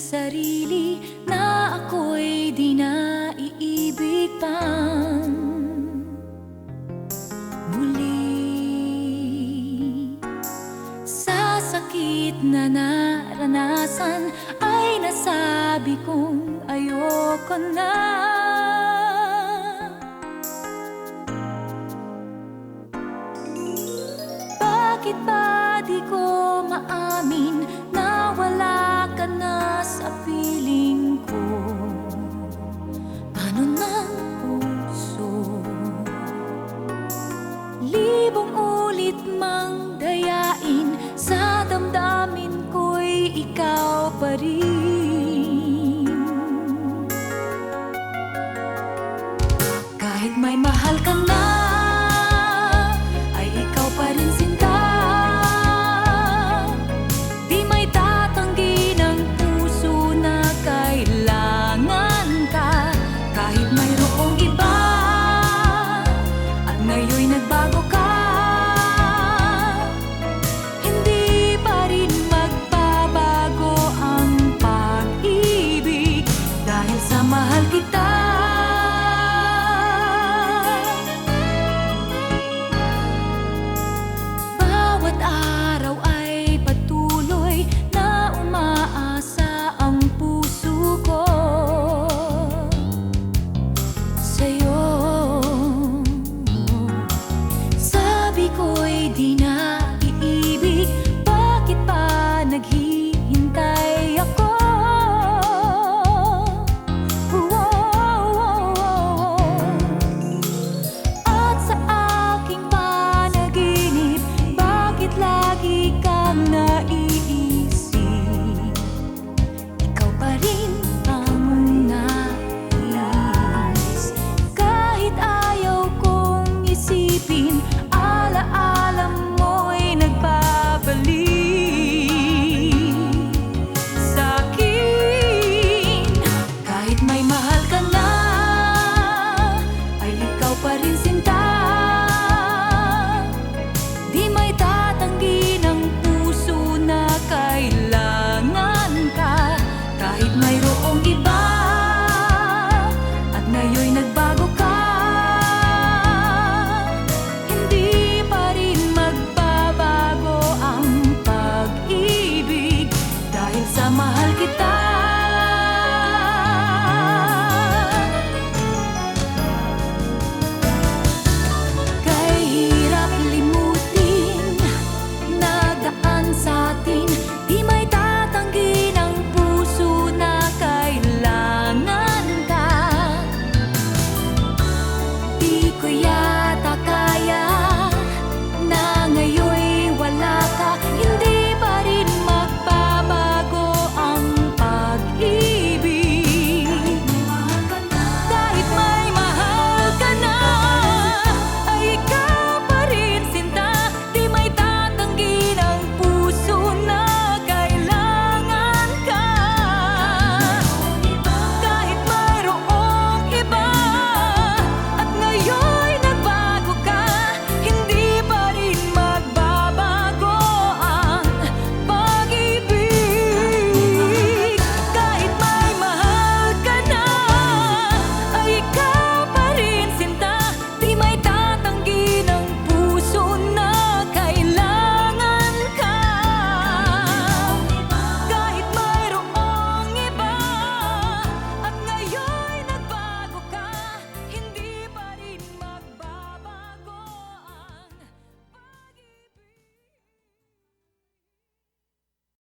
sarili na ako'y di na iibig pang muli. Sa sakit na naranasan ay nasabi kong ayoko na. Bakit ba di ko maamin na wala ka na sa piling ko? Paano ng puso? Libong ulit mang dayain, sa damdamin ko'y ikaw pa rin. Kahit may mahal ka na,